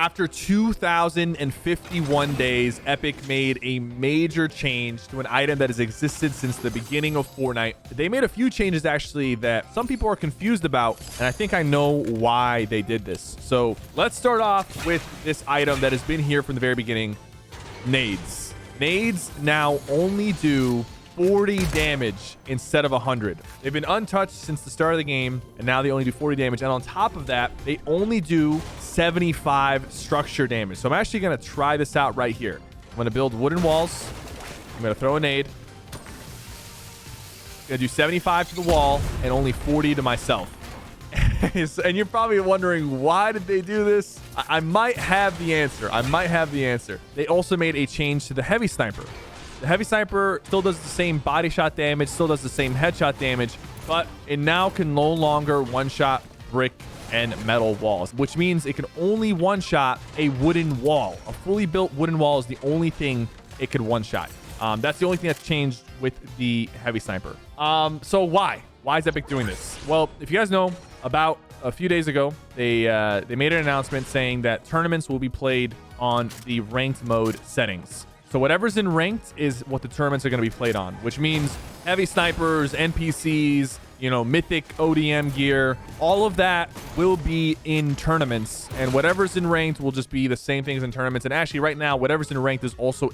After 2,051 days, Epic made a major change to an item that has existed since the beginning of Fortnite. They made a few changes actually that some people are confused about, and I think I know why they did this. So let's start off with this item that has been here from the very beginning, nades. Nades now only do 40 damage instead of 100. They've been untouched since the start of the game, and now they only do 40 damage. And on top of that, they only do 75 structure damage. So I'm actually going to try this out right here. I'm going to build wooden walls. I'm going to throw a nade. I'm going to do 75 to the wall and only 40 to myself. And you're probably wondering, why did they do this? I might have the answer. They also made a change to the heavy sniper. The heavy sniper still does the same body shot damage, still does the same headshot damage, but it now can no longer one-shot brick and metal walls, which means it can only one-shot a wooden wall. A fully built wooden wall is the only thing it could one-shot. That's the only thing that's changed with the heavy sniper. So why? Why is Epic doing this? Well, if you guys know, about a few days ago, they made an announcement saying that tournaments will be played on the ranked mode settings. So whatever's in ranked is what the tournaments are going to be played on, which means heavy snipers, NPCs, you know, mythic ODM gear, all of that will be in tournaments, and whatever's in ranked will just be the same things in tournaments. And actually right now, whatever's in ranked is also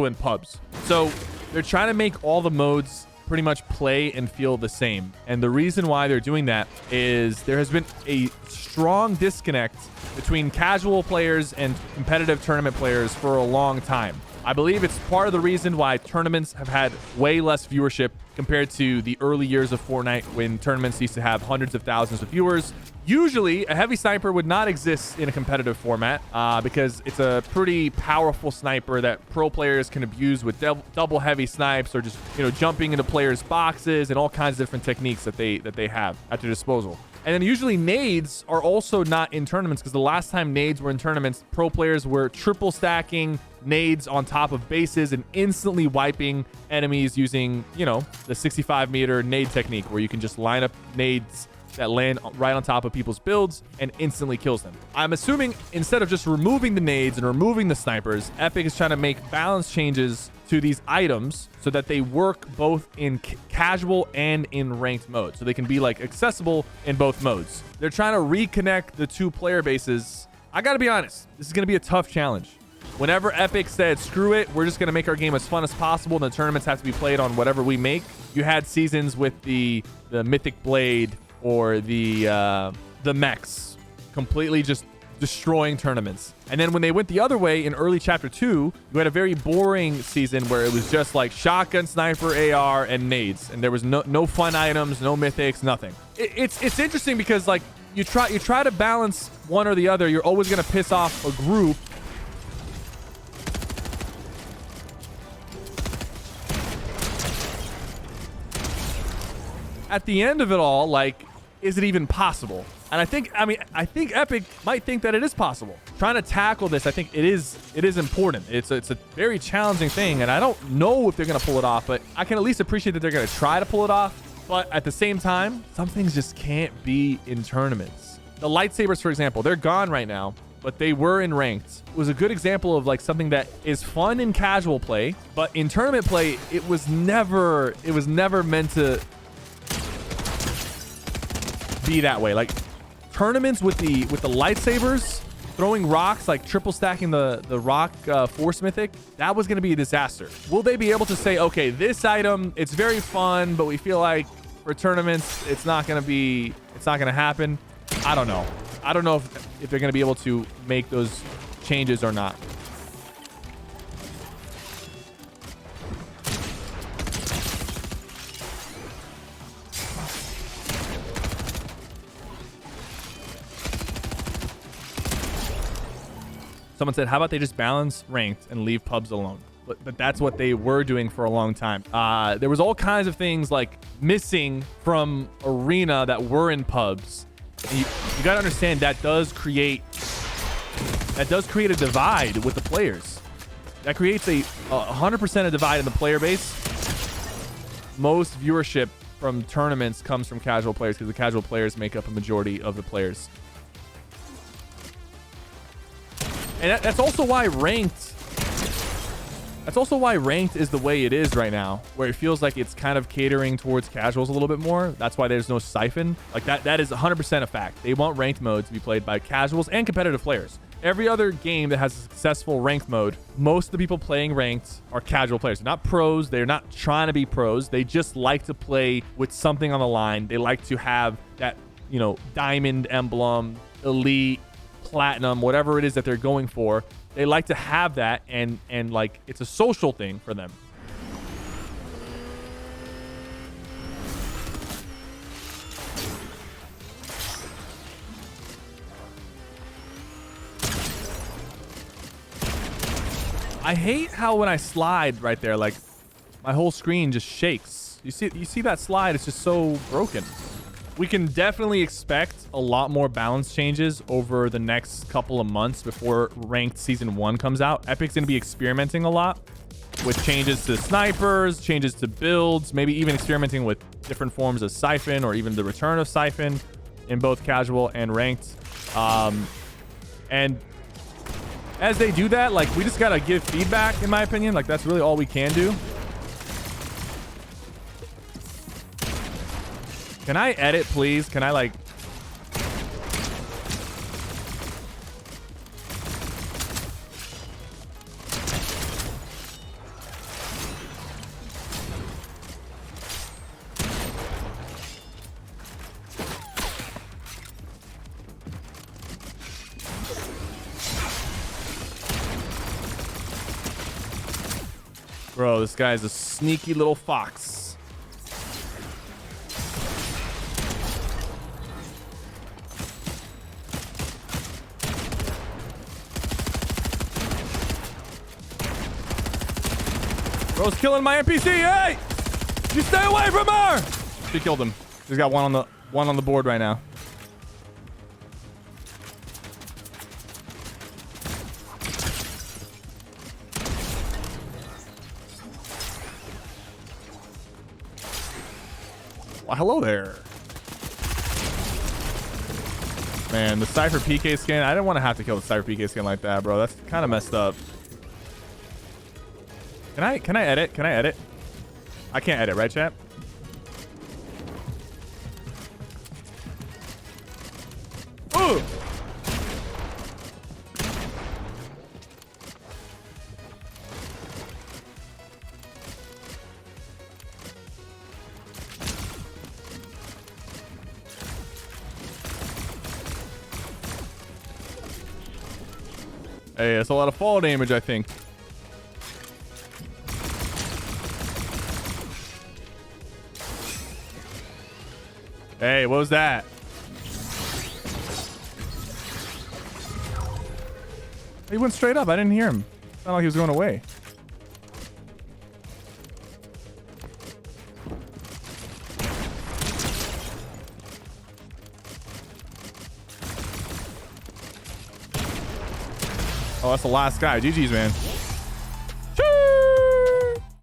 in pubs. So they're trying to make all the modes pretty much play and feel the same. And the reason why they're doing that is there has been a strong disconnect between casual players and competitive tournament players for a long time. I believe it's part of the reason why tournaments have had way less viewership compared to the early years of Fortnite, when tournaments used to have hundreds of thousands of viewers. Usually, a heavy sniper would not exist in a competitive format because it's a pretty powerful sniper that pro players can abuse with double heavy snipes, or just, you know, jumping into players' boxes and all kinds of different techniques that they have at their disposal. And then usually nades are also not in tournaments, because the last time nades were in tournaments, pro players were triple stacking nades on top of bases and instantly wiping enemies using, you know, the 65-meter nade technique, where you can just line up nades that land right on top of people's builds and instantly kills them. I'm assuming instead of just removing the nades and removing the snipers, Epic is trying to make balance changes to these items so that they work both in casual and in ranked mode, so they can be like accessible in both modes. They're trying to reconnect the two player bases. I gotta be honest, this is gonna be a tough challenge. Whenever Epic said, screw it, we're just gonna make our game as fun as possible, and the tournaments have to be played on whatever we make, you had seasons with the Mythic Blade or the mechs completely just destroying tournaments. And then when they went the other way in early Chapter 2, you had a very boring season where it was just like shotgun, sniper, AR, and nades, and there was no fun items, no mythics, nothing. It's interesting because, like, you try to balance one or the other, you're always gonna piss off a group. At the end of it all, like, is it even possible? And I think Epic might think that it is possible. Trying to tackle this, I think it is important. It's a very challenging thing, and I don't know if they're gonna pull it off, but I can at least appreciate that they're gonna try to pull it off. But at the same time, some things just can't be in tournaments. The lightsabers, for example, they're gone right now, but they were in ranked. It was a good example of like something that is fun in casual play, but in tournament play, it was never meant to be that way. Like, tournaments with the lightsabers, throwing rocks, like triple stacking the rock force mythic, that was going to be a disaster. Will they be able to say, okay, this item, it's very fun, but we feel like for tournaments it's not going to happen? I don't know. I don't know if they're going to be able to make those changes or not. Someone said, how about they just balance ranked and leave pubs alone? But that's what they were doing for a long time. There was all kinds of things like missing from arena that were in pubs. And you got to understand that does create a divide with the players. That creates a 100% a divide in the player base. Most viewership from tournaments comes from casual players, because the casual players make up a majority of the players. And that's also why ranked. That's also why ranked is the way it is right now, where it feels like it's kind of catering towards casuals a little bit more. That's why there's no siphon. Like that is 100% a fact. They want ranked mode to be played by casuals and competitive players. Every other game that has a successful ranked mode, most of the people playing ranked are casual players. They're not pros. They're not trying to be pros. They just like to play with something on the line. They like to have that, you know, diamond emblem, elite, platinum, whatever it is that they're going for. They like to have that, and like it's a social thing for them. I hate how when I slide right there, like my whole screen just shakes. You see that slide? It's just so broken. We can definitely expect a lot more balance changes over the next couple of months before ranked season 1 comes out. Epic's going to be experimenting a lot with changes to snipers, changes to builds, maybe even experimenting with different forms of siphon or even the return of siphon in both casual and ranked. And as they do that, like, we just got to give feedback, in my opinion. Like, that's really all we can do. Can I edit, please? Can I, like... Bro, this guy's a sneaky little fox. Bro's killing my NPC. Hey! You stay away from her! She killed him. She's got one on the board right now. Well, hello there. Man, the SypherPK skin. I didn't want to have to kill the SypherPK skin like that, bro. That's kind of messed up. Can I edit? Can I edit? I can't edit, right, chat? Ooh! Hey, that's a lot of fall damage, I think. Hey, what was that? He went straight up. I didn't hear him. Sounded like he was going away. Oh, that's the last guy. GG's, man.